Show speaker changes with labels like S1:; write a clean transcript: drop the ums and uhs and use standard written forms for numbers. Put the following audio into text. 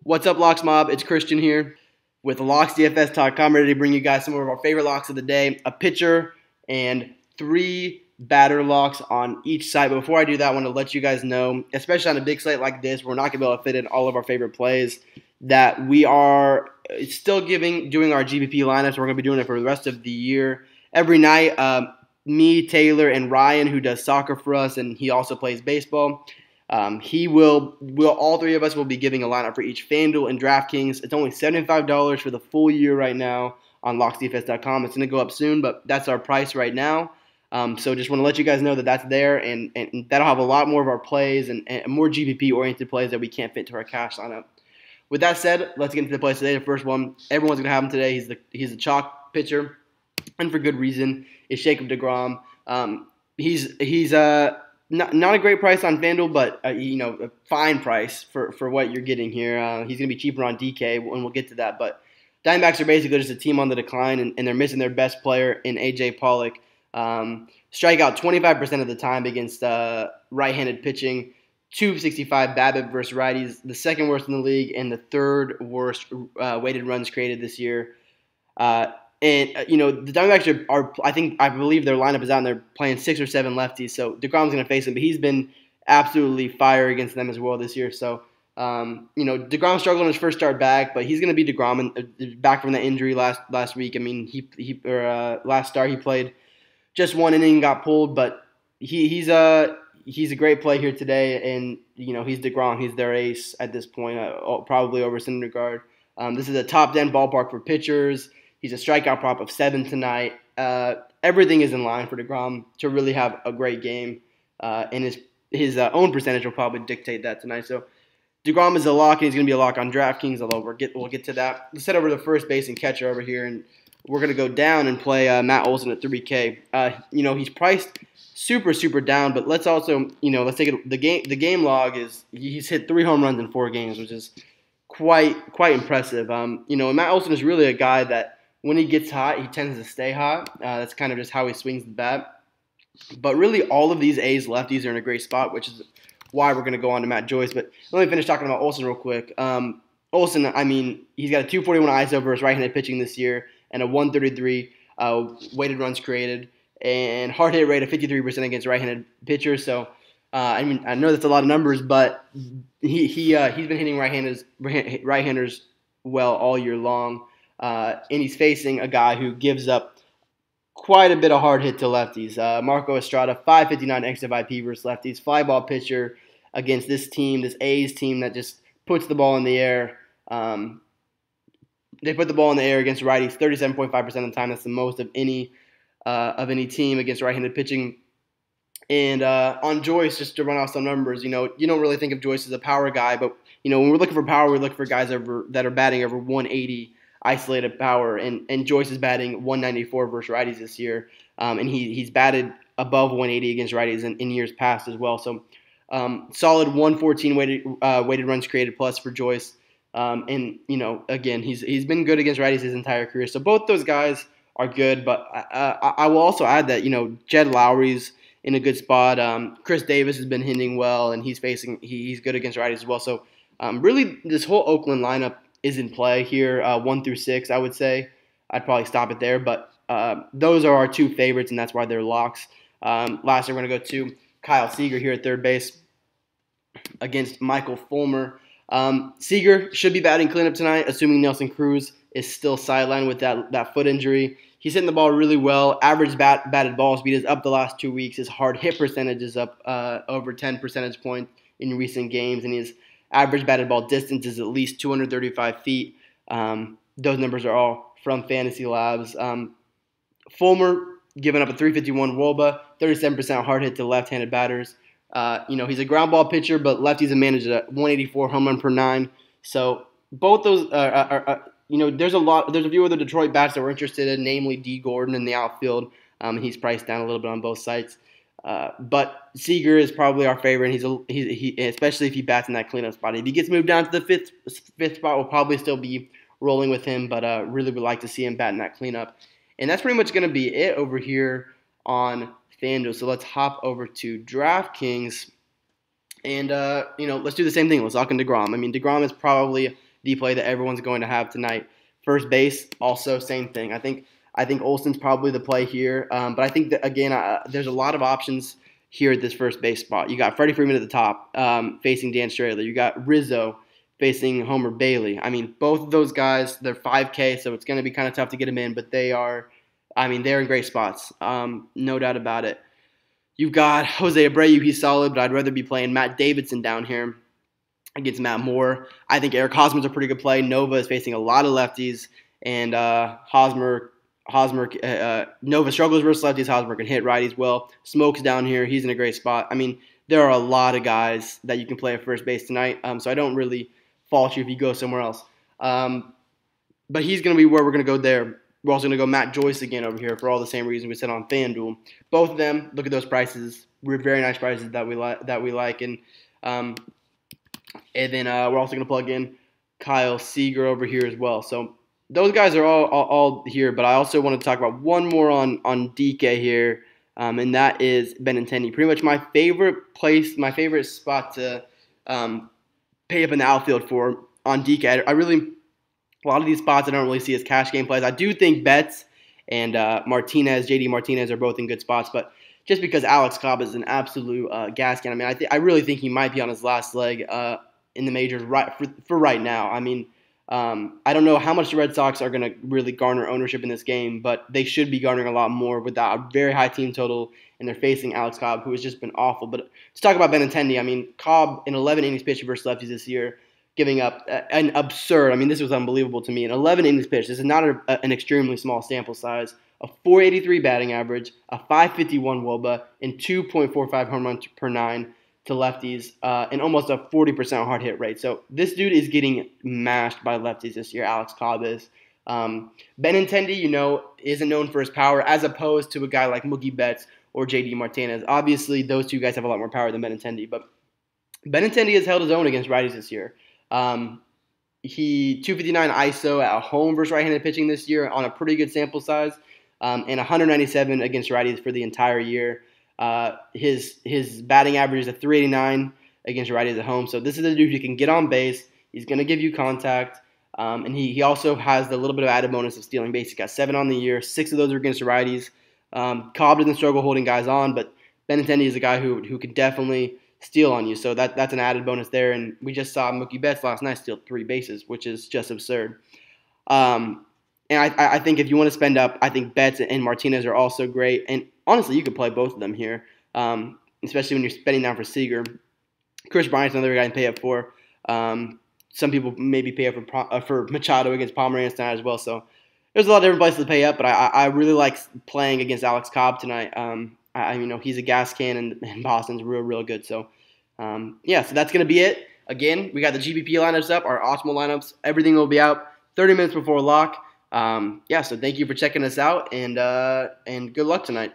S1: What's up, Locks Mob? It's Christian here with LocksDFS.com, ready to bring you guys some more of our favorite locks of the day, a pitcher and 3 batter locks on each site. But before I do that, I want to let you guys know, especially on a big slate like this, we're not going to be able to fit in all of our favorite plays, that we are still doing our GPP lineups. We're going to be doing it for the rest of the year. Every night, me, Taylor, and Ryan, who does soccer for us, and he also plays baseball, all three of us will be giving a lineup for each FanDuel and DraftKings. It's only $75 for the full year right now on LocksDFS.com. It's going to go up soon, but that's our price right now. So just want to let you guys know that that's there, and that'll have a lot more of our plays and more GPP-oriented plays that we can't fit to our cash lineup. With that said, let's get into the plays today. The first one, everyone's going to have him today. He's a chalk pitcher, and for good reason. It's Jacob deGrom. He's not a great price on FanDuel, but a fine price for what you're getting here. He's going to be cheaper on DK, and we'll get to that. But Diamondbacks are basically just a team on the decline, and they're missing their best player in A.J. Pollock. Strike out 25% of the time against right-handed pitching. 265 BABIP versus righties, the second worst in the league, and the third worst weighted runs created this year. The Diamondbacks I believe their lineup is out and they're playing 6 or 7 lefties. So deGrom's going to face him, but he's been absolutely fire against them as well this year. So, deGrom struggled in his first start back, but he's going to be deGrom and back from that injury last week. I mean, last start he played just 1 inning and got pulled, but he's a great play here today, and he's deGrom. He's their ace at this point, probably over Syndergaard. This is a top-10 ballpark for pitchers. He's a strikeout prop of 7 tonight. Everything is in line for deGrom to really have a great game, and his own percentage will probably dictate that tonight. So deGrom is a lock, and he's going to be a lock on DraftKings, although we'll get to that. Let's head over to first base and catcher over here, and we're going to go down and play Matt Olson at 3K. He's priced super, super down, but let's also, let's take it. The game log is he's hit 3 home runs in 4 games, which is quite impressive. Matt Olson is really a guy that when he gets hot, he tends to stay hot. That's kind of just how he swings the bat. But really, all of these A's lefties are in a great spot, which is why we're going to go on to Matt Joyce. But let me finish talking about Olson real quick. Olson, he's got a 241 ISO versus right-handed pitching this year and a 133 weighted runs created and hard hit rate of 53% against right-handed pitchers. So, I know that's a lot of numbers, but he's been hitting right-handers well all year long. And he's facing a guy who gives up quite a bit of hard hit to lefties. Marco Estrada, 559 xFIP versus lefties. Fly ball pitcher against this team, this A's team that just puts the ball in the air. They put the ball in the air against righties 37.5% of the time. That's the most of any team against right-handed pitching. And on Joyce, just to run off some numbers, you don't really think of Joyce as a power guy, but when we're looking for power, we look for guys that are batting over 180 isolated power, and Joyce is batting 194 versus righties this year, and he's batted above 180 against righties in years past as well. So solid 114 weighted runs created plus for Joyce, and again he's been good against righties his entire career. So both those guys are good, but I will also add that Jed Lowry's in a good spot. Chris Davis has been hitting well, and he's good against righties as well. So really, this whole Oakland lineup is in play here, 1 through 6, I would say. I'd probably stop it there, but those are our 2 favorites, and that's why they're locks. Last, we're going to go to Kyle Seager here at third base against Michael Fulmer. Seager should be batting cleanup tonight, assuming Nelson Cruz is still sidelined with that foot injury. He's hitting the ball really well. Average batted ball speed is up the last 2 weeks. His hard hit percentage is up over 10 percentage points in recent games, and his average batted ball distance is at least 235 feet. Those numbers are all from Fantasy Labs. Fulmer giving up a 351 WOBA, 37% hard hit to left-handed batters. He's a ground ball pitcher, but lefties have managed a 184 home run per 9. So both those there's a few other Detroit bats that we're interested in, namely D. Gordon in the outfield. He's priced down a little bit on both sites. But Seager is probably our favorite. He especially if he bats in that cleanup spot. If he gets moved down to the fifth spot, we'll probably still be rolling with him. But really would like to see him bat in that cleanup. And that's pretty much going to be it over here on FanDuel. So let's hop over to DraftKings, and let's do the same thing. Let's lock in DeGrom. I mean, DeGrom is probably the play that everyone's going to have tonight. First base, also same thing. I think Olson's probably the play here, but I think that again, there's a lot of options here at this first base spot. You got Freddie Freeman at the top, facing Dan Strader. You got Rizzo facing Homer Bailey. I mean, both of those guys, they're 5K, so it's going to be kind of tough to get them in, but they're in great spots, no doubt about it. You've got Jose Abreu, he's solid, but I'd rather be playing Matt Davidson down here against Matt Moore. I think Eric Hosmer's a pretty good play. Nova is facing a lot of lefties, and Nova struggles versus lefties. Hosmer can hit righties well. Smoke's down here. He's in a great spot. I mean, there are a lot of guys that you can play at first base tonight, so I don't really fault you if you go somewhere else. But he's going to be where we're going to go there. We're also going to go Matt Joyce again over here for all the same reasons we said on FanDuel. Both of them, look at those prices. Very nice prices that we like. And then we're also going to plug in Kyle Seager over here as well. So those guys are all here, but I also want to talk about one more on DK here, and that is Benintendi. Pretty much my favorite spot to pay up in the outfield for on DK. A lot of these spots I don't really see as cash game plays. I do think Betts and JD Martinez are both in good spots, but just because Alex Cobb is an absolute gas can, I mean, I really think he might be on his last leg in the majors for right now. I mean, I don't know how much the Red Sox are going to really garner ownership in this game, but they should be garnering a lot more with a very high team total, and they're facing Alex Cobb, who has just been awful. But to talk about Benintendi, I mean, Cobb in 11 innings pitched versus lefties this year, giving up an absurd, I mean, this was unbelievable to me, an 11 innings pitched. This is not an extremely small sample size. A 483 batting average, a 551 WOBA, and 2.45 home runs per nine to lefties, and almost a 40% hard hit rate. So this dude is getting mashed by lefties this year. Alex Cobb is. Benintendi, isn't known for his power, as opposed to a guy like Mookie Betts or JD Martinez. Obviously, those two guys have a lot more power than Benintendi, but Benintendi has held his own against righties this year. He 259 ISO at home versus right-handed pitching this year on a pretty good sample size, and 197 against righties for the entire year. His batting average is a 389 against righties at home. So this is a dude who can get on base. He's going to give you contact, and he also has the little bit of added bonus of stealing base. He got 7 on the year. 6 of those are against righties. Cobb doesn't struggle holding guys on, but Benintendi is a guy who can definitely steal on you. So that's an added bonus there. And we just saw Mookie Betts last night steal 3 bases, which is just absurd. And I think if you want to spend up, I think Betts and Martinez are also great. And honestly, you could play both of them here, especially when you're spending down for Seager. Chris Bryant's another guy you can pay up for. Some people maybe pay up for Machado against Pomeranz tonight as well. So there's a lot of different places to pay up, but I really like playing against Alex Cobb tonight. He's a gas can, and Boston's real good. So, so that's going to be it. Again, we got the GPP lineups up, our optimal lineups. Everything will be out 30 minutes before lock. So thank you for checking us out, and good luck tonight.